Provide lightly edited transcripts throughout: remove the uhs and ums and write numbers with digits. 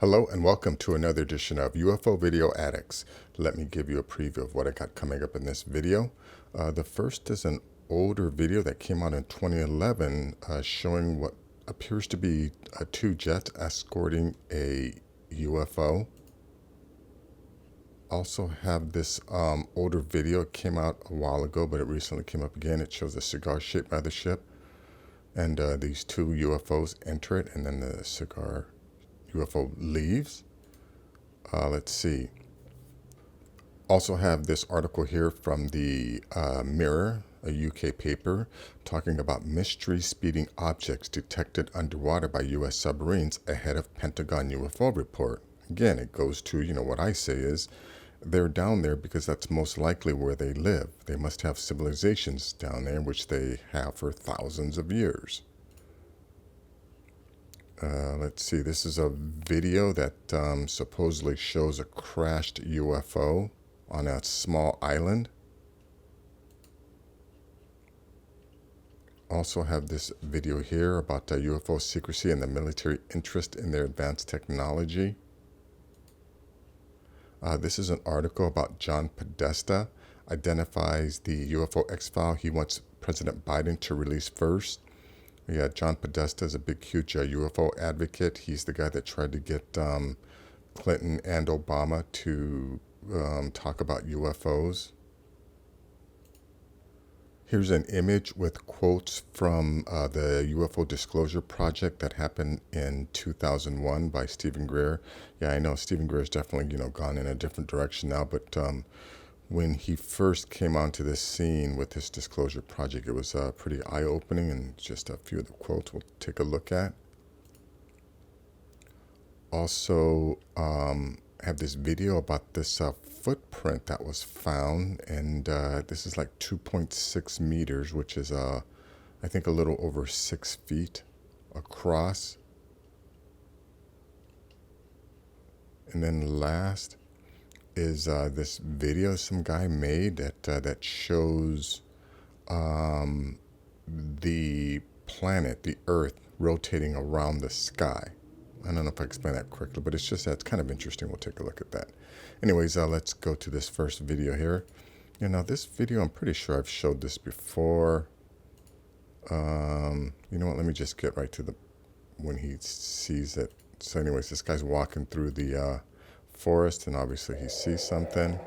Hello and welcome to another edition of UFO Video Addicts. Let me give you a preview of what I got coming up in this video. The first is an older video that came out in 2011 showing what appears to be two jets escorting a UFO. Also have this older video. It came out a while ago, but it recently came up again. It shows a cigar-shaped mothership, and these two UFOs enter it, and then the cigar UFO leaves. Let's see. Also have this article here from the Mirror, a UK paper, talking about mystery speeding objects detected underwater by U.S. submarines ahead of Pentagon UFO report. Again, it goes to, what I say is they're down there because that's most likely where they live. They must have civilizations down there, which they have for thousands of years. Let's see, this is a video that supposedly shows a crashed UFO on a small island. Also have this video here about UFO secrecy and the military interest in their advanced technology. This is an article about John Podesta, identifies the UFO X-file he wants President Biden to release first. Yeah, John Podesta is a big, huge UFO advocate. He's the guy that tried to get Clinton and Obama to talk about UFOs. Here's an image with quotes from the UFO Disclosure Project that happened in 2001 by Stephen Greer. Yeah, I know Stephen Greer has definitely, gone in a different direction now, but when he first came onto this scene with this disclosure project, it was pretty eye-opening, and just a few of the quotes we'll take a look at. Also have this video about this footprint that was found, and this is like 2.6 meters, which is I think a little over 6 feet across. And then last is this video some guy made that shows the planet, the Earth, rotating around the sky. I don't know if I explained that correctly, but it's kind of interesting. We'll take a look at that. Anyways, let's go to this first video here. This video, I'm pretty sure I've showed this before. You know what? Let me just get right to when he sees it. So anyways, this guy's walking through the forest, and obviously he sees something.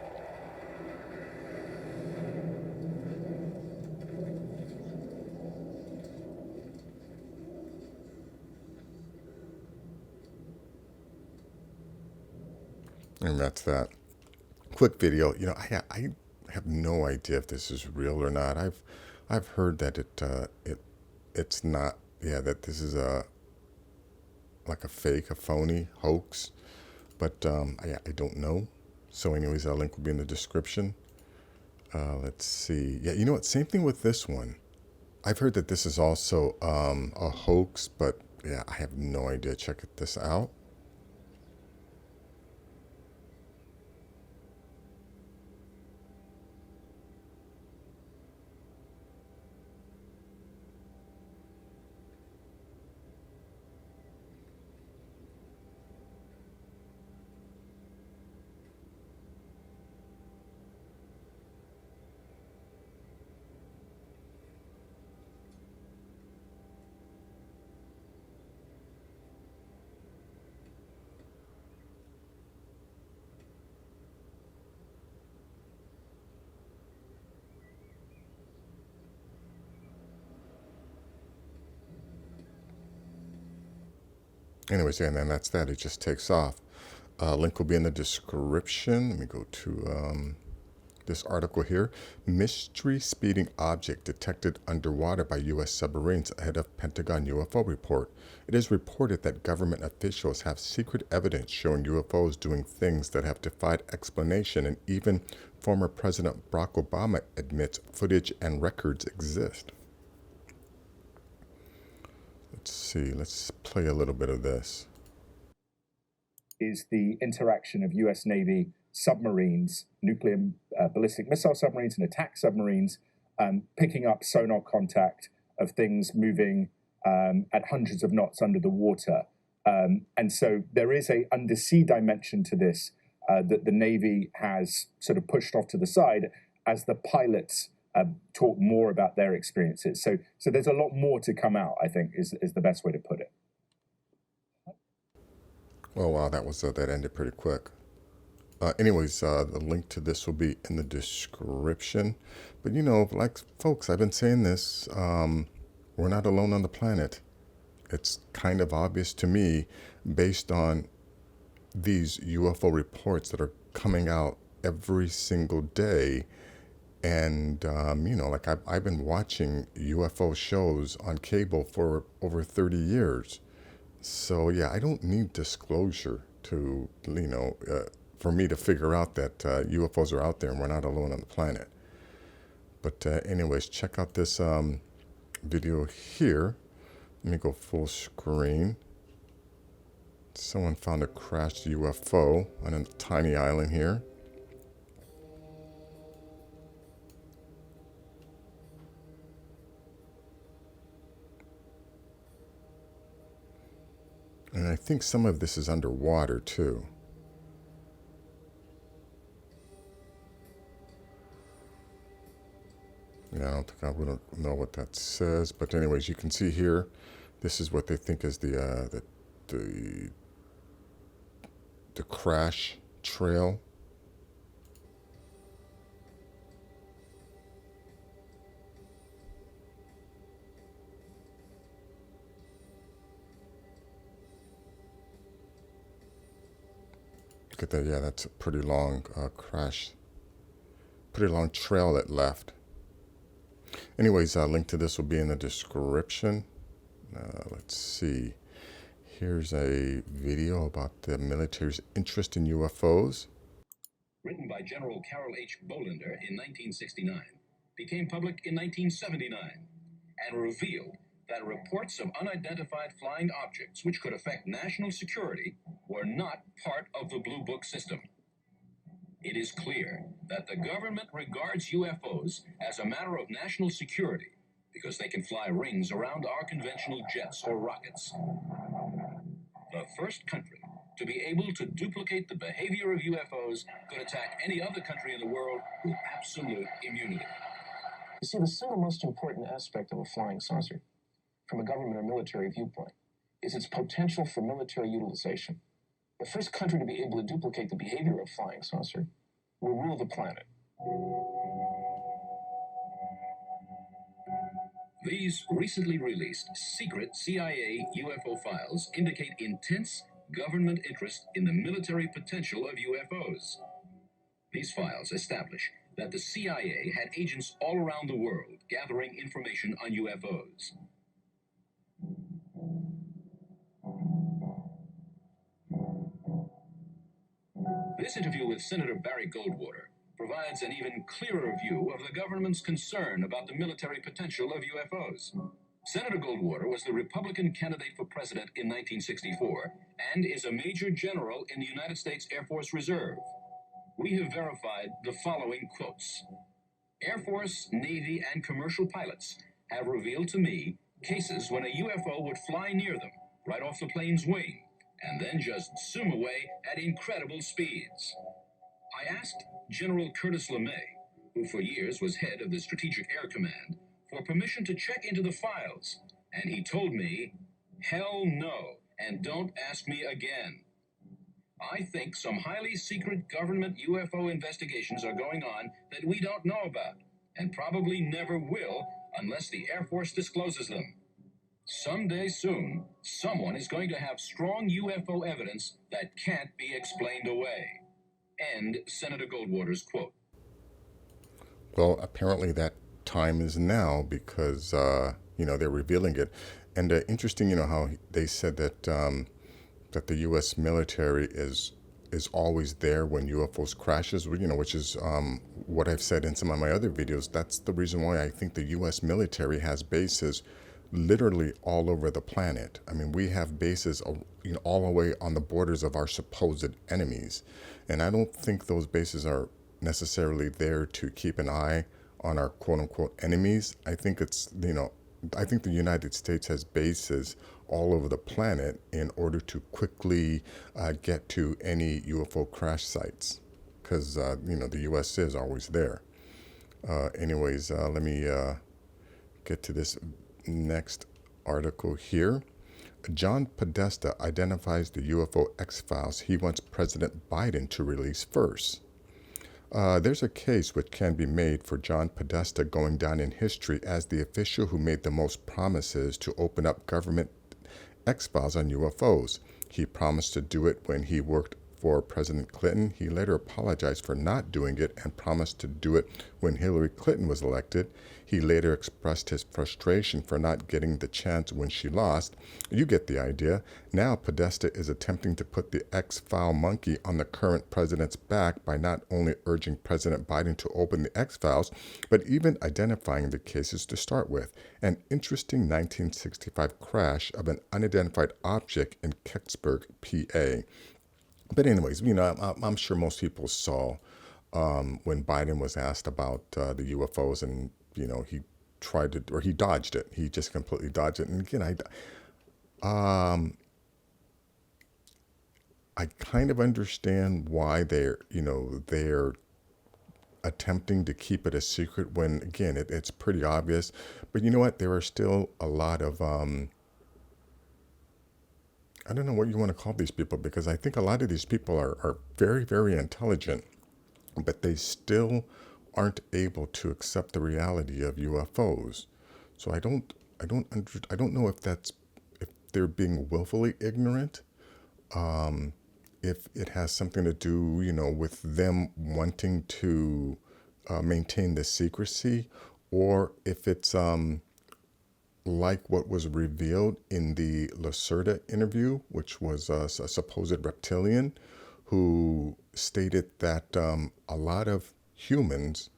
And that's that. Quick video. I have no idea if this is real or not. I've heard that it's not. Yeah, that this is like a fake, a phony hoax. But I don't know. So anyways, our link will be in the description. Let's see. Yeah, you know what? Same thing with this one. I've heard that this is also a hoax, but yeah, I have no idea. Check this out. Anyways, and then that's that. It just takes off. Link will be in the description. Let me go to this article here. Mystery speeding object detected underwater by U.S. submarines ahead of Pentagon UFO report. It is reported that government officials have secret evidence showing UFOs doing things that have defied explanation, and even former President Barack Obama admits footage and records exist. Let's see. Let's play a little bit of this. Is the interaction of U.S. Navy submarines, nuclear ballistic missile submarines and attack submarines, picking up sonar contact of things moving at hundreds of knots under the water. And so there is a undersea dimension to this that the Navy has sort of pushed off to the side as the pilots talk more about their experiences. So there's a lot more to come out, I think, is the best way to put it. Oh wow, that ended pretty quick. Anyways, the link to this will be in the description. But like folks, I've been saying this, we're not alone on the planet. It's kind of obvious to me based on these UFO reports that are coming out every single day. And, like I've been watching UFO shows on cable for over 30 years. So, yeah, I don't need disclosure to, for me to figure out that UFOs are out there and we're not alone on the planet. But anyways, check out this video here. Let me go full screen. Someone found a crashed UFO on a tiny island here. And I think some of this is underwater too. Yeah, I don't think I would know what that says, but anyways, you can see here, this is what they think is the crash trail. Look at that. Yeah, that's a pretty long crash. Pretty long trail it left. Anyways, link to this will be in the description. Let's see. Here's a video about the military's interest in UFOs. Written by General Carroll H. Bolender in 1969, became public in 1979, and revealed that reports of unidentified flying objects which could affect national security were not part of the Blue Book system. It is clear that the government regards UFOs as a matter of national security because they can fly rings around our conventional jets or rockets. The first country to be able to duplicate the behavior of UFOs could attack any other country in the world with absolute immunity. You see, the single most important aspect of a flying saucer, from a government or military viewpoint, is its potential for military utilization. The first country to be able to duplicate the behavior of flying saucer will rule the planet. These recently released secret CIA UFO files indicate intense government interest in the military potential of UFOs. These files establish that the CIA had agents all around the world gathering information on UFOs. This interview with Senator Barry Goldwater provides an even clearer view of the government's concern about the military potential of UFOs. Senator Goldwater was the Republican candidate for president in 1964 and is a major general in the United States Air Force Reserve. We have verified the following quotes. Air Force, Navy, and commercial pilots have revealed to me cases when a UFO would fly near them, right off the plane's wing, and then just zoom away at incredible speeds. I asked General Curtis LeMay, who for years was head of the Strategic Air Command, for permission to check into the files, and he told me, hell no, and don't ask me again. I think some highly secret government UFO investigations are going on that we don't know about, and probably never will unless the Air Force discloses them. Someday soon, someone is going to have strong UFO evidence that can't be explained away. End Senator Goldwater's quote. Well, apparently that time is now because, they're revealing it. And interesting, how they said that that the U.S. military is always there when UFOs crashes, which is what I've said in some of my other videos. That's the reason why I think the U.S. military has bases literally all over the planet. I mean, we have bases, all the way on the borders of our supposed enemies. And I don't think those bases are necessarily there to keep an eye on our quote unquote enemies. I think it's, I think the United States has bases all over the planet in order to quickly get to any UFO crash sites, because the U.S. is always there. Anyways, let me get to this next article here. John Podesta identifies the UFO X-Files he wants President Biden to release first. There's a case which can be made for John Podesta going down in history as the official who made the most promises to open up government X-Files on UFOs. He promised to do it when he worked for President Clinton. He later apologized for not doing it and promised to do it when Hillary Clinton was elected. He later expressed his frustration for not getting the chance when she lost. You get the idea. Now Podesta is attempting to put the X-File monkey on the current president's back by not only urging President Biden to open the X-Files, but even identifying the cases to start with. An interesting 1965 crash of an unidentified object in Kecksburg, PA. But anyways, I'm sure most people saw when Biden was asked about the UFOs, and he tried to, or he dodged it. He just completely dodged it. And again, I kind of understand why they're attempting to keep it a secret when, again, it's pretty obvious. But you know what? There are still a lot of I don't know what you want to call these people, because I think a lot of these people are very, very intelligent, but they still aren't able to accept the reality of UFOs. So I don't know if they're being willfully ignorant, if it has something to do, with them wanting to maintain the secrecy, or if it's like what was revealed in the Lacerda interview, which was a supposed reptilian who stated that a lot of humans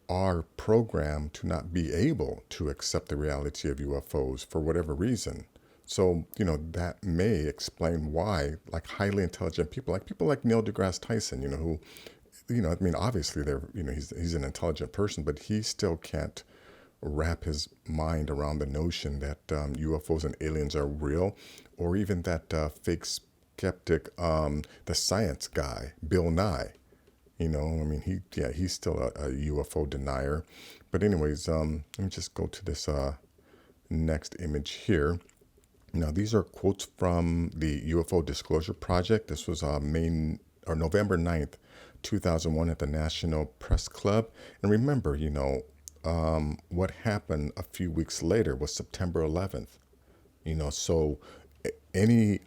are programmed to not be able to accept the reality of UFOs for whatever reason. So, that may explain why, like, highly intelligent people like Neil deGrasse Tyson, who, obviously he's an intelligent person, but he still can't wrap his mind around the notion that UFOs and aliens are real, or even that fake skeptic, the science guy, Bill Nye. He's still a UFO denier. But anyways, let me just go to this next image here. Now, these are quotes from the UFO Disclosure Project. This was November 9th, 2001 at the National Press Club. And remember, what happened a few weeks later was September 11th. So any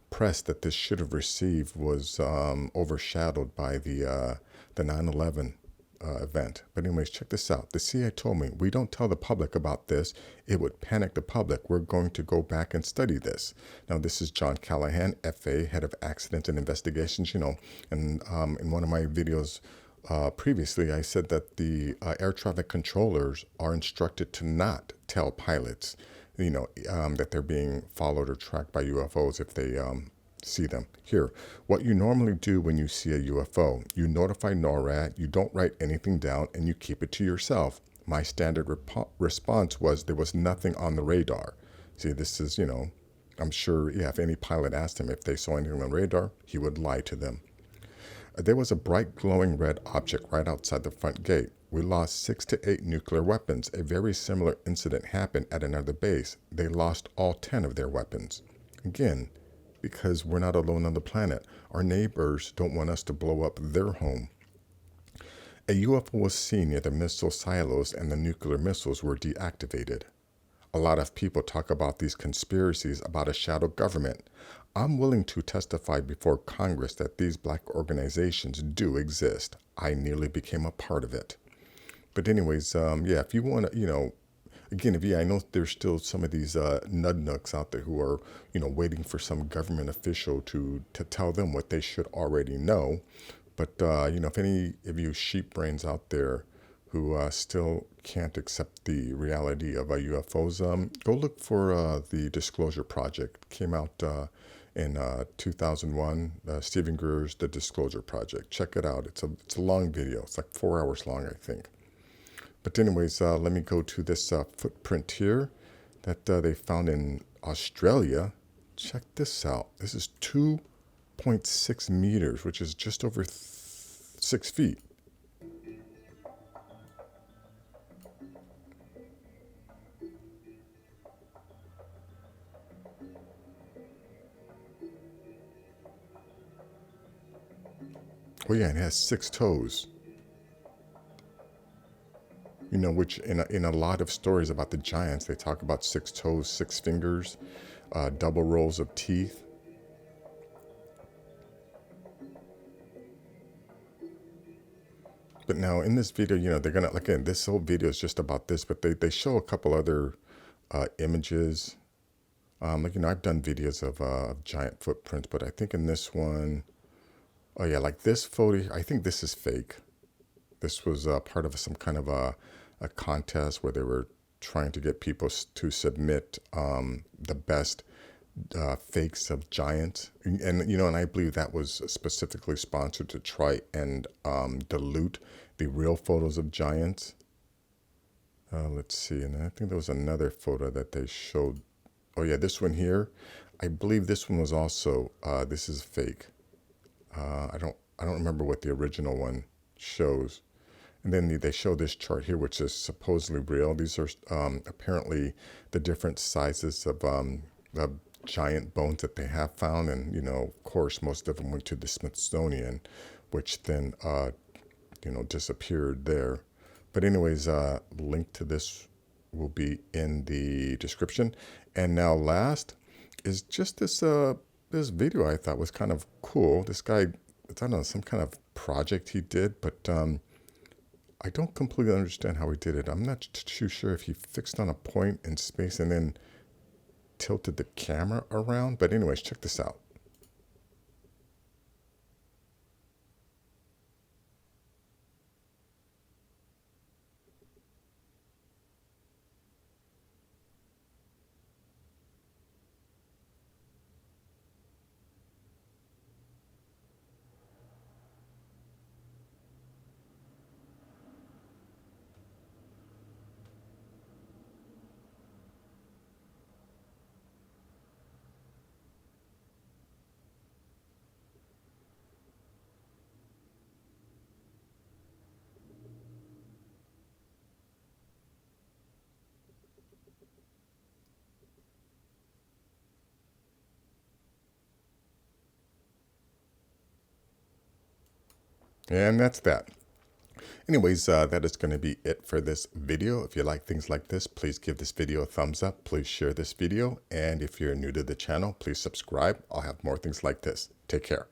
press that this should have received was overshadowed by the 9/11 event. But anyways, check this out. The CIA told me, we don't tell the public about this. It would panic the public. We're going to go back and study this. Now, this is John Callahan, FA, Head of Accident and Investigations, and in one of my videos previously, I said that the air traffic controllers are instructed to not tell pilots, that they're being followed or tracked by UFOs if they see them. Here, what you normally do when you see a UFO, you notify NORAD, you don't write anything down, and you keep it to yourself. My standard response was there was nothing on the radar. See, this is, I'm sure, if any pilot asked him if they saw anything on the radar, he would lie to them. There was a bright glowing red object right outside the front gate. We lost 6 to 8 nuclear weapons. A very similar incident happened at another base. They lost all 10 of their weapons. Again, because we're not alone on the planet. Our neighbors don't want us to blow up their home. A UFO was seen near the missile silos and the nuclear missiles were deactivated. A lot of people talk about these conspiracies about a shadow government. I'm willing to testify before Congress that these black organizations do exist. I nearly became a part of it. But anyways, if you want to, again, I know there's still some of these nudnuks out there who are, waiting for some government official to tell them what they should already know. But, if any of you sheep brains out there who still can't accept the reality of UFOs, go look for the Disclosure Project. It came out in 2001, Stephen Greer's The Disclosure Project. Check it out. It's a long video. It's like 4 hours long, I think. But anyways, let me go to this footprint here that they found in Australia. Check this out. This is 2.6 meters, which is just over 6 feet. Oh yeah, and it has 6 toes. You know, which in a lot of stories about the giants, they talk about 6 toes, 6 fingers, double rows of teeth. But now in this video, you know, they're gonna, again, this whole video is just about this, but they show a couple other images. Like, you know, I've done videos of giant footprints, but I think in this one, oh yeah, like this photo, I think this is fake. This was part of some kind of a contest where they were trying to get people to submit the best fakes of giants. And, you know, and I believe that was specifically sponsored to try and dilute the real photos of giants. Let's see. And I think there was another photo that they showed. Oh yeah, this one here. I believe this one was also, this is fake. I don't remember what the original one shows. And then they show this chart here, which is supposedly real. These are apparently the different sizes of giant bones that they have found. And, you know, of course, most of them went to the Smithsonian, which then, you know, disappeared there. But anyways, link to this will be in the description. And now last is just this this video I thought was kind of cool. This guy, I don't know, some kind of project he did, but I don't completely understand how he did it. I'm not too sure if he fixed on a point in space and then tilted the camera around. But anyways, check this out. And that's that. Anyways, that is going to be it for this video. If you like things like this, please give this video a thumbs up. Please share this video. And if you're new to the channel, please subscribe. I'll have more things like this. Take care.